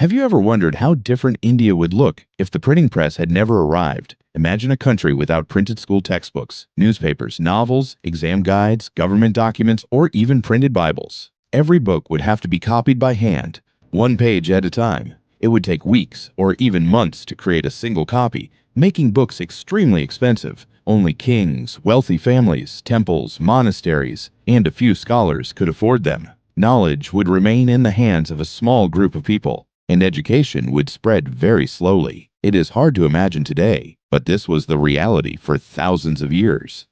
Have you ever wondered how different India would look if the printing press had never arrived? Imagine a country without printed school textbooks, newspapers, novels, exam guides, government documents, or even printed Bibles. Every book would have to be copied by hand, one page at a time. It would take weeks or even months to create a single copy, making books extremely expensive. Only kings, wealthy families, temples, monasteries, and a few scholars could afford them. Knowledge would remain in the hands of a small group of people, and education would spread very slowly. It is hard to imagine today, but this was the reality for thousands of years.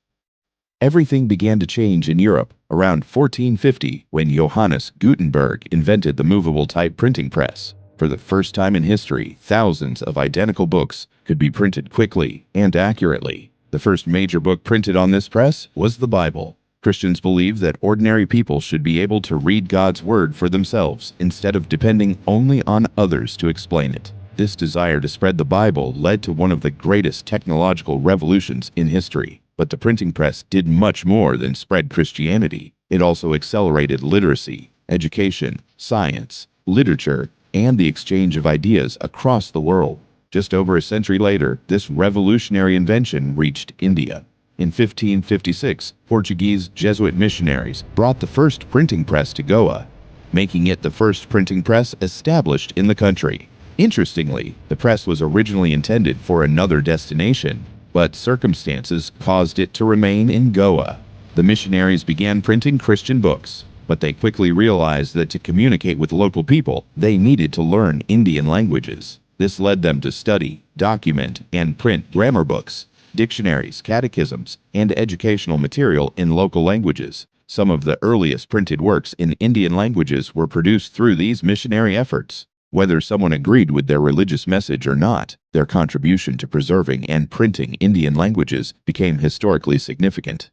Everything began to change in Europe around 1450 when Johannes Gutenberg invented the movable type printing press. For the first time in history, thousands of identical books could be printed quickly and accurately. The first major book printed on this press was the Bible. Christians believed that ordinary people should be able to read God's word for themselves instead of depending only on others to explain it. This desire to spread the Bible led to one of the greatest technological revolutions in history. But the printing press did much more than spread Christianity. It also accelerated literacy, education, science, literature, and the exchange of ideas across the world. Just over a century later, this revolutionary invention reached India. In 1556, Portuguese Jesuit missionaries brought the first printing press to Goa, making it the first printing press established in the country. Interestingly, the press was originally intended for another destination, but circumstances caused it to remain in Goa. The missionaries began printing Christian books, but they quickly realized that to communicate with local people, they needed to learn Indian languages. This led them to study, document, and print grammar books, dictionaries, catechisms, and educational material in local languages. Some of the earliest printed works in Indian languages were produced through these missionary efforts. Whether someone agreed with their religious message or not, their contribution to preserving and printing Indian languages became historically significant.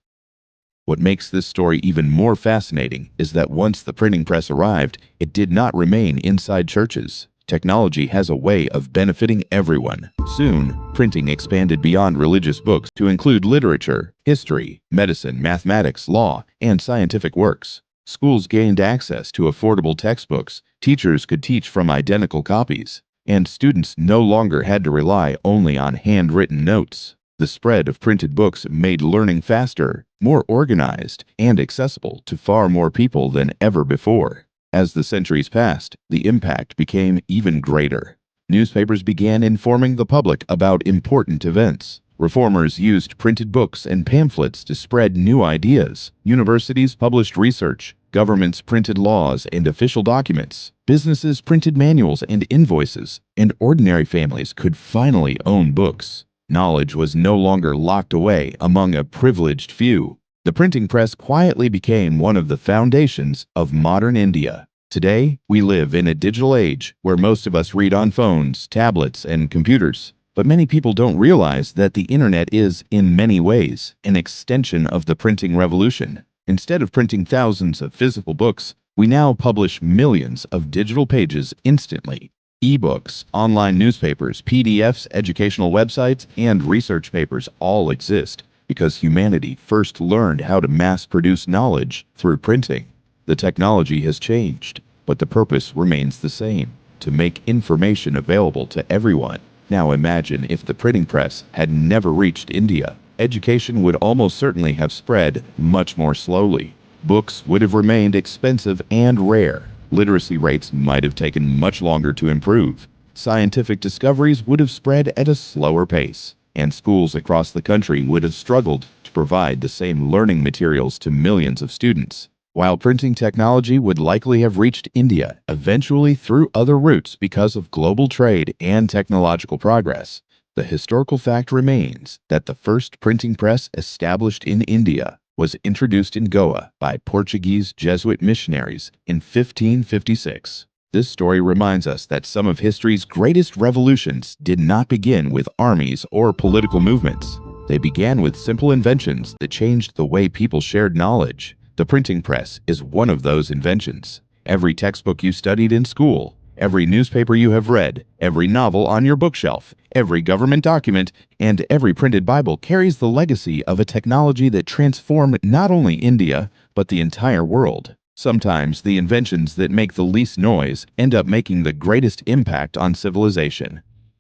What makes this story even more fascinating is that once the printing press arrived, it did not remain inside churches. Technology has a way of benefiting everyone. Soon, printing expanded beyond religious books to include literature, history, medicine, mathematics, law, and scientific works. Schools gained access to affordable textbooks, teachers could teach from identical copies, and students no longer had to rely only on handwritten notes. The spread of printed books made learning faster, more organized, and accessible to far more people than ever before. As the centuries passed, the impact became even greater. Newspapers began informing the public about important events. Reformers used printed books and pamphlets to spread new ideas. Universities published research. Governments printed laws and official documents. Businesses printed manuals and invoices. And ordinary families could finally own books. Knowledge was no longer locked away among a privileged few. The printing press quietly became one of the foundations of modern India. Today, we live in a digital age where most of us read on phones, tablets, and computers. But many people don't realize that the internet is, in many ways, an extension of the printing revolution. Instead of printing thousands of physical books, we now publish millions of digital pages instantly. E-books, online newspapers, PDFs, educational websites, and research papers all exist because humanity first learned how to mass-produce knowledge through printing. The technology has changed, but the purpose remains the same: to make information available to everyone. Now imagine if the printing press had never reached India. Education would almost certainly have spread much more slowly. Books would have remained expensive and rare. Literacy rates might have taken much longer to improve. Scientific discoveries would have spread at a slower pace, and schools across the country would have struggled to provide the same learning materials to millions of students. While printing technology would likely have reached India eventually through other routes because of global trade and technological progress, the historical fact remains that the first printing press established in India was introduced in Goa by Portuguese Jesuit missionaries in 1556. This story reminds us that some of history's greatest revolutions did not begin with armies or political movements. They began with simple inventions that changed the way people shared knowledge. The printing press is one of those inventions. Every textbook you studied in school, every newspaper you have read, every novel on your bookshelf, every government document, and every printed Bible carries the legacy of a technology that transformed not only India, but the entire world. Sometimes the inventions that make the least noise end up making the greatest impact on civilization.